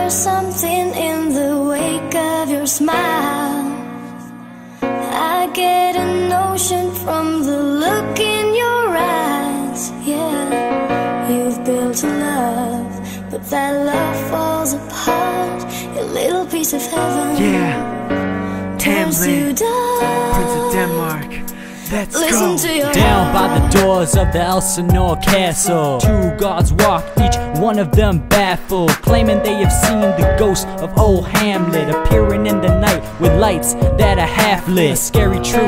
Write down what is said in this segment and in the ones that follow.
there's something in the wake of your smile. I get a notion from the look in your eyes. Yeah, you've built a love, but that love falls apart. A little piece of heaven, yeah, turns to Hamlet, dust. Prince of Denmark. Let's Listen go. to your Down by the doors of the Elsinore castle, two guards walk, each one of them baffled, claiming they have seen the ghost of old Hamlet appearing in the night with lights that are half lit. A scary truth,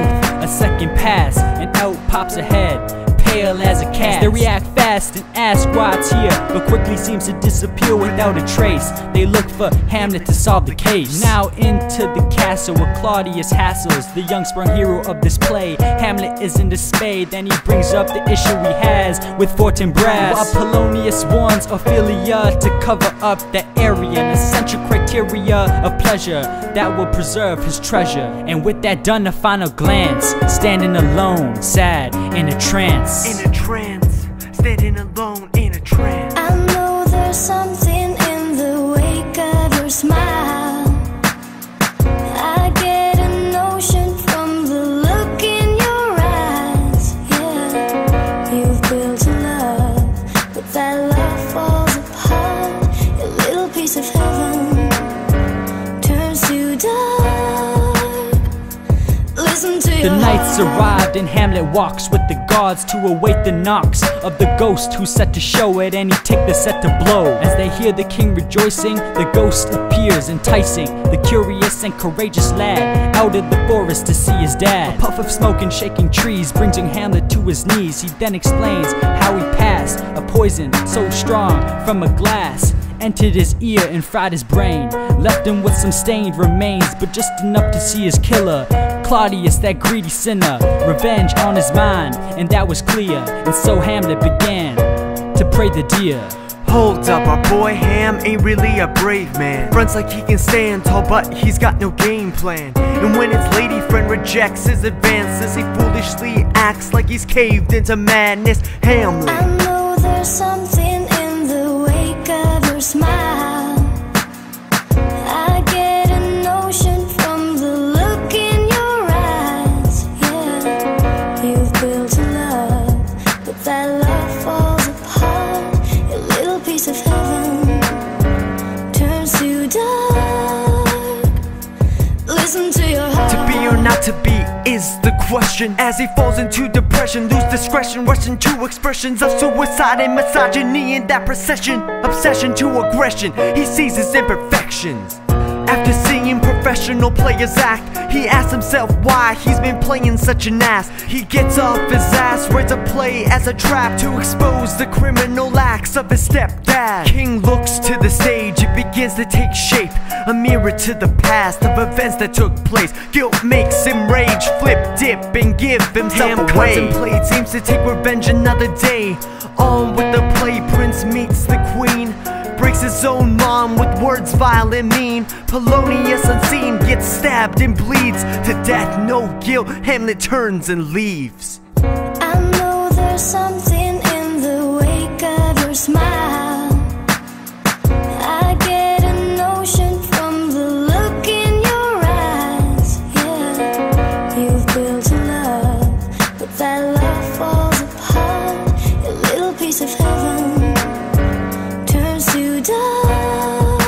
a second pass, and out pops a head, pale as a cat. They react fast and ask why it's here, but quickly seems to disappear without a trace. They look for Hamlet to solve the case. Now into the castle where Claudius hassles the young sprung hero of this play. Hamlet is in dismay, then he brings up the issue he has with Fortinbras, while Polonius warns Ophelia to cover up that area, an essential criteria of pleasure that will preserve his treasure. And with that done, a final glance, standing alone, sad, in a trance. In a trance, standing alone in a trance. I know there's something in the wake of your smile. I get a notion from the look in your eyes. Yeah, you've built a love, but that love falls apart. A little piece of heaven turns to dark. Listen to The your knights heart. arrived and Hamlet walks with the guards to await the knocks of the ghost who's set to show at any tick that's set to blow. As they hear the king rejoicing, the ghost appears, enticing the curious and courageous lad out of the forest to see his dad. A puff of smoke and shaking trees brings young Hamlet to his knees. He then explains how he passed a poison so strong from a glass entered his ear and fried his brain, left him with some stained remains, but just enough to see his killer, Claudius, that greedy sinner, revenge on his mind, and that was clear. And so Hamlet began to pray the deer. Hold up, our boy Ham ain't really a brave man. Fronts like he can stand tall, but he's got no game plan. And when his lady friend rejects his advances, he foolishly acts like he's caved into madness. Hamlet, I know there's something in the wake of your smile. I get a notion from the look in your eyes. Yeah, you've built a love, but that love falls apart. A little piece of heaven turns to dark. Listen to your heart. to be or not to be is the question. As he falls into depression, lose discretion, rush into expressions of suicide and misogyny in that procession. Obsession to aggression, he sees his imperfections. After seeing professional players act, he asks himself why he's been playing such an ass. He gets off his ass, ready to play as a trap to expose the criminal acts of his stepdad. King looks to the stage, it begins to take shape, a mirror to the past of events that took place. Guilt makes him rage, flip, dip, and give himself away. Contemplates, aims to take revenge another day. On with the play, Prince meets the queen, breaks his own mom with words vile and mean. Polonius unseen gets stabbed and bleeds to death, no guilt. Hamlet turns and leaves. I know there's something in the wake of your smile. I get a notion from the look in your eyes. Yeah, you've built a love, but that love falls apart. A little piece of heaven turns to dark.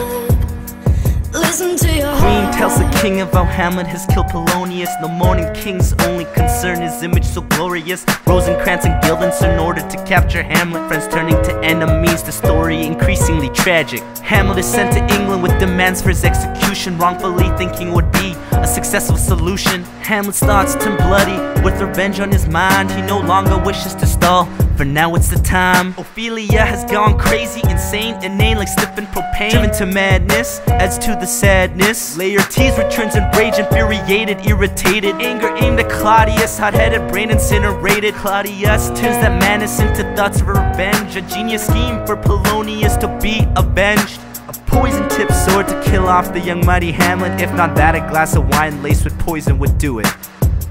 Listen to your Queen heart. tells the king about Hamlet has killed Polonius. The mourning king's only concern, his image so glorious. Rosencrantz and Guildenstern in order to capture Hamlet. Friends turning to enemies, the story increasingly tragic. Hamlet is sent to England with demands for his execution, wrongfully thinking it would be a successful solution. Hamlet's thoughts turn bloody, with revenge on his mind. He no longer wishes to stall, for now it's the time. Ophelia has gone crazy, insane, inane like sniffing propane. Driven to madness, adds to the sadness. Laertes returns in rage, infuriated, irritated. Anger aimed at Claudius, hot-headed brain incinerated. Claudius turns that madness into thoughts of revenge. A genius scheme for Polonius to be avenged. A poison-tipped sword to kill off the young mighty Hamlet. If not that, a glass of wine laced with poison would do it.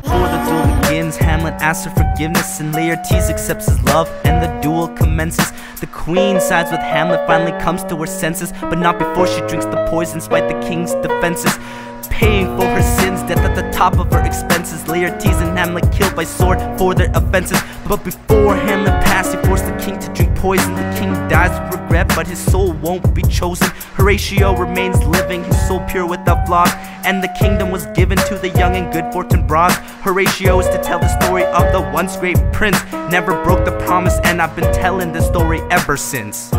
For the duel begins. Hamlet asks for forgiveness and Laertes accepts his love, and the duel commences. The queen sides with Hamlet, finally comes to her senses, but not before she drinks the poison spite the king's defenses. Paying for her sins, death at the top of her expenses. Laertes and Hamlet killed by sword for their offenses. But before Hamlet passed, he forced the king to drink poison. The king dies with regret, but his soul won't be chosen. Horatio remains living, his soul pure without flaws, and the kingdom was given to the young and good Fortune bronze. Horatio is to tell the story of the once great prince. Never broke the promise, and I've been telling this story ever since.